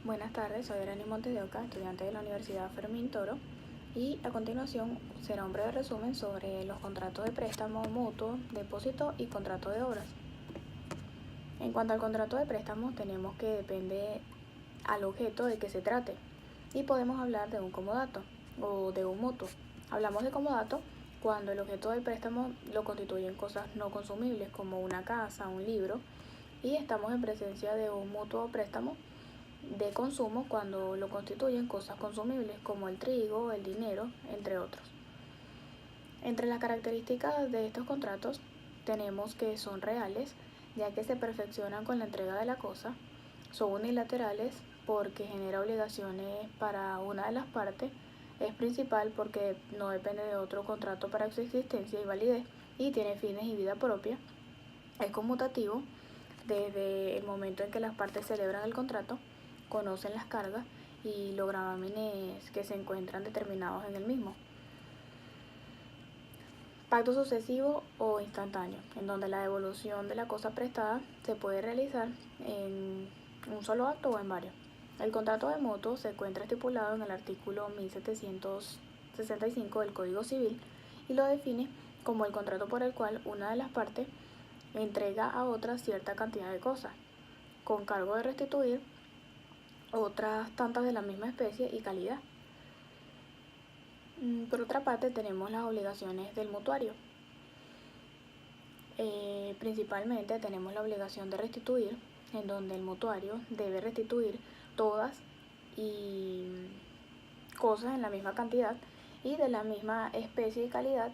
Buenas tardes, soy Irene Montes de Oca, estudiante de la Universidad Fermín Toro, y a continuación será un breve resumen sobre los contratos de préstamo mutuo, depósito y contrato de obras. En cuanto al contrato de préstamo, tenemos que depende al objeto de que se trate y podemos hablar de un comodato o de un mutuo. Hablamos de comodato cuando el objeto del préstamo lo constituyen cosas no consumibles como una casa, un libro, y estamos en presencia de un mutuo préstamo de consumo cuando lo constituyen cosas consumibles como el trigo, el dinero, entre otros. Entre las características de estos contratos tenemos que son reales, ya que se perfeccionan con la entrega de la cosa, son unilaterales porque genera obligaciones para una de las partes, es principal porque no depende de otro contrato para su existencia y validez y tiene fines y vida propia, es conmutativo desde el momento en que las partes celebran el contrato, conocen las cargas y los gravámenes que se encuentran determinados en el mismo. Pacto sucesivo o instantáneo, en donde la devolución de la cosa prestada se puede realizar en un solo acto o en varios. El contrato de mutuo se encuentra estipulado en el artículo 1765 del Código Civil y lo define como el contrato por el cual una de las partes entrega a otra cierta cantidad de cosas, con cargo de restituir otras tantas de la misma especie y calidad. Por otra parte, tenemos las obligaciones del mutuario. Principalmente tenemos la obligación de restituir, en donde el mutuario debe restituir todas y cosas en la misma cantidad y de la misma especie y calidad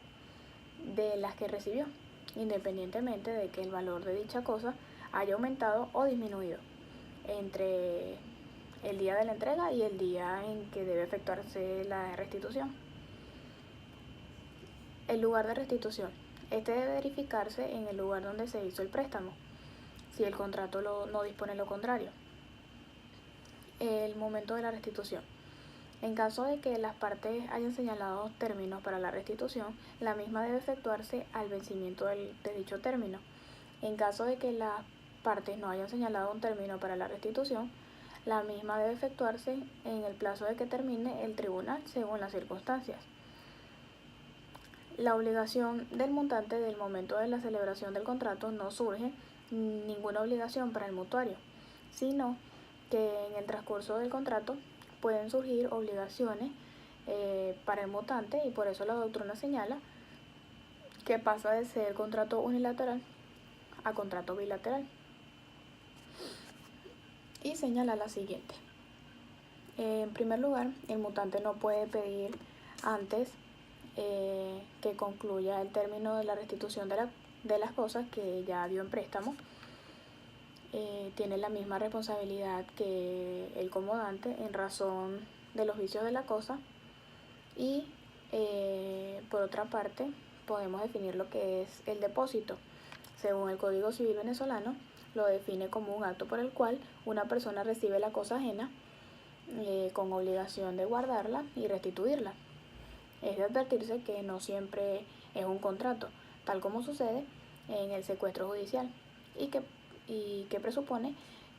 de las que recibió, independientemente de que el valor de dicha cosa haya aumentado o disminuido entre el día de la entrega y el día en que debe efectuarse la restitución. El lugar de restitución. Este debe verificarse en el lugar donde se hizo el préstamo, si el contrato no dispone lo contrario. El momento de la restitución. En caso de que las partes hayan señalado términos para la restitución, la misma debe efectuarse al vencimiento de dicho término. En caso de que las partes no hayan señalado un término para la restitución, la misma debe efectuarse en el plazo de que termine el tribunal según las circunstancias. La obligación del montante del momento de la celebración del contrato no surge ninguna obligación para el mutuario, sino que en el transcurso del contrato pueden surgir obligaciones para el mutante y por eso la doctrina señala que pasa de ser contrato unilateral a contrato bilateral. Y señala la siguiente. En primer lugar, el mutante no puede pedir antes que concluya el término de la restitución de las cosas que ya dio en préstamo. Tiene la misma responsabilidad que el comodante en razón de los vicios de la cosa y por otra parte podemos definir lo que es el depósito. Según el Código Civil venezolano, lo define como un acto por el cual una persona recibe la cosa ajena con obligación de guardarla y restituirla. Es de advertirse que no siempre es un contrato, tal como sucede en el secuestro judicial, y que presupone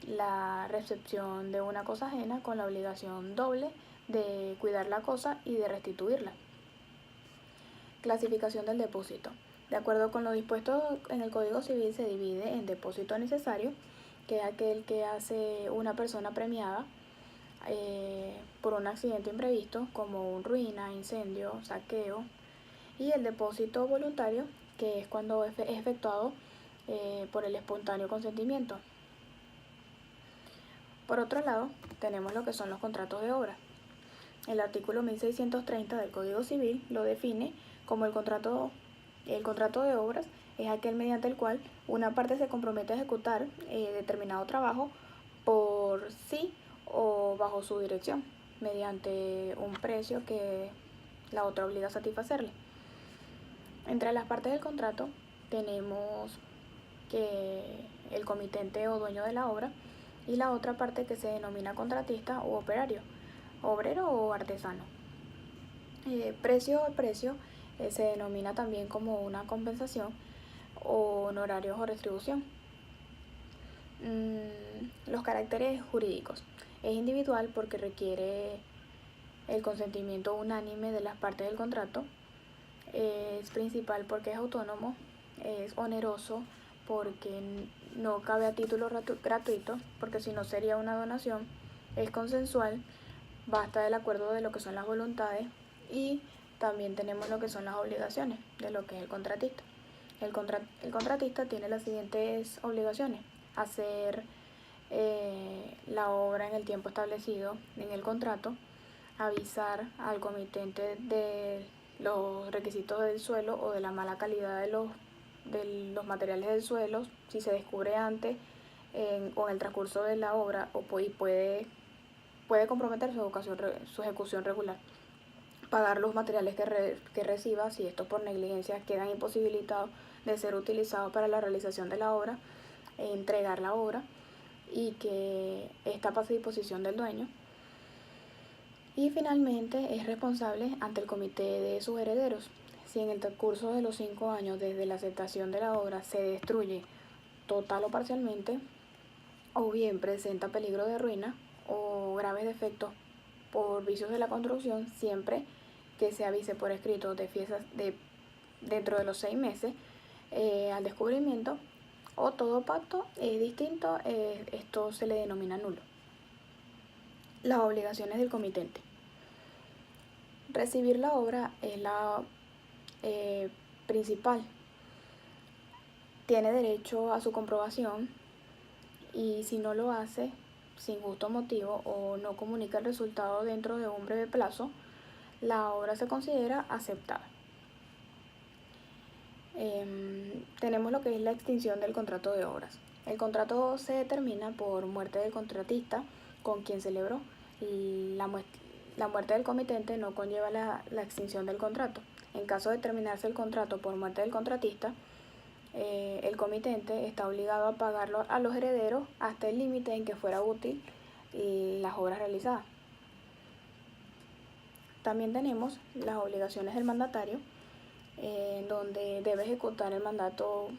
la recepción de una cosa ajena con la obligación doble de cuidar la cosa y de restituirla. Clasificación del depósito. De acuerdo con lo dispuesto en el Código Civil, se divide en depósito necesario, que es aquel que hace una persona premiada por un accidente imprevisto como un ruina, incendio, saqueo, y el depósito voluntario, que es cuando es efectuado por el espontáneo consentimiento. Por otro lado, tenemos lo que son los contratos de obra. El artículo 1630 del Código Civil lo define como el contrato de obras es aquel mediante el cual una parte se compromete a ejecutar determinado trabajo por sí o bajo su dirección, mediante un precio que la otra obliga a satisfacerle. Entre las partes del contrato tenemos que el comitente o dueño de la obra y la otra parte que se denomina contratista o operario, obrero o artesano. Precio se denomina también como una compensación o honorarios o retribución. Los caracteres jurídicos. Es individual porque requiere el consentimiento unánime de las partes del contrato. Es principal porque es autónomo. Es oneroso porque no cabe a título gratuito, porque si no sería una donación. Es consensual, basta del acuerdo de lo que son las voluntades, y también tenemos lo que son las obligaciones de lo que es el contratista. El contratista tiene las siguientes obligaciones: hacer la obra en el tiempo establecido en el contrato, avisar al comitente de los requisitos del suelo o de la mala calidad de los materiales del suelo si se descubre antes o en el transcurso de la obra, y puede comprometer su ejecución regular. Pagar los materiales que reciba si estos por negligencia quedan imposibilitados de ser utilizados para la realización de la obra, entregar la obra y que esta pase a disposición del dueño. Y finalmente es responsable ante el comité de sus herederos. Si en el transcurso de los 5 años desde la aceptación de la obra se destruye total o parcialmente, o bien presenta peligro de ruina o graves defectos por vicios de la construcción, siempre que se avise por escrito dentro de los 6 meses al descubrimiento, o todo pacto distinto, esto se le denomina nulo. Las obligaciones del comitente. Recibir la obra es la principal. Tiene derecho a su comprobación, y si no lo hace sin justo motivo o no comunica el resultado dentro de un breve plazo, la obra se considera aceptada. Tenemos lo que es la extinción del contrato de obras. El contrato se determina por muerte del contratista con quien celebró. La muerte del comitente no conlleva la extinción del contrato. En caso de terminarse el contrato por muerte del contratista, el comitente está obligado a pagarlo a los herederos hasta el límite en que fuera útil las obras realizadas. También tenemos las obligaciones del mandatario, donde debe ejecutar el mandato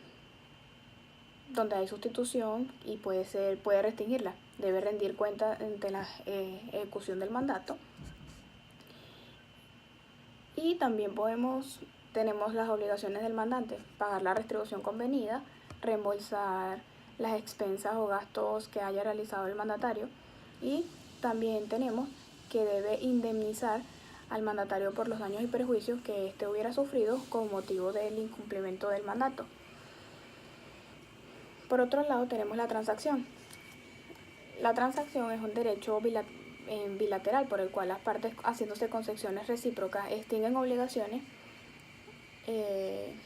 donde hay sustitución y puede restringirla. Debe rendir cuenta ante la ejecución del mandato. Y también tenemos las obligaciones del mandante: pagar la retribución convenida, reembolsar las expensas o gastos que haya realizado el mandatario, y también tenemos que debe indemnizar al mandatario por los daños y perjuicios que éste hubiera sufrido con motivo del incumplimiento del mandato. Por otro lado, tenemos la transacción. La transacción es un derecho bilateral por el cual las partes, haciéndose concesiones recíprocas, extinguen obligaciones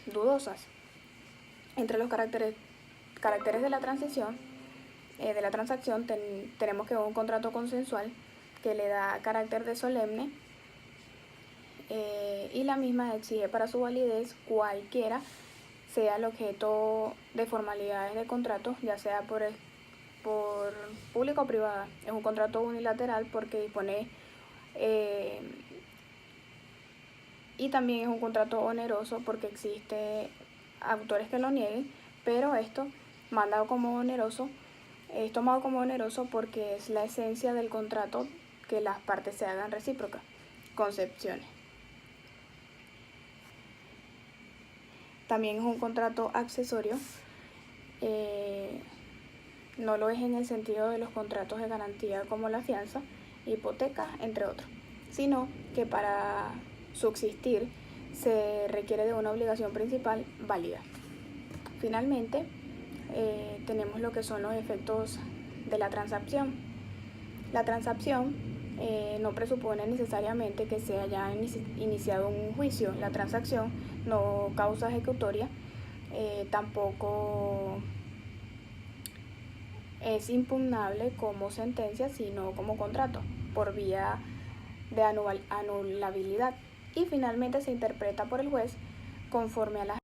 dudosas. Entre los caracteres de la transacción tenemos que un contrato consensual que le da carácter de solemne, y la misma exige para su validez cualquiera sea el objeto de formalidades de contrato, ya sea por público o privada. Es un contrato unilateral porque dispone, y también es un contrato oneroso porque existe autores que lo nieguen, pero esto es tomado como oneroso porque es la esencia del contrato que las partes se hagan recíprocas. Concepciones. También es un contrato accesorio. No lo es en el sentido de los contratos de garantía como la fianza, hipoteca, entre otros, sino que para subsistir se requiere de una obligación principal válida. Finalmente, tenemos lo que son los efectos de la transacción. La transacción no presupone necesariamente que se haya iniciado un juicio. La transacción no causa ejecutoria, tampoco es impugnable como sentencia, sino como contrato, por vía de anulabilidad, y finalmente se interpreta por el juez conforme a las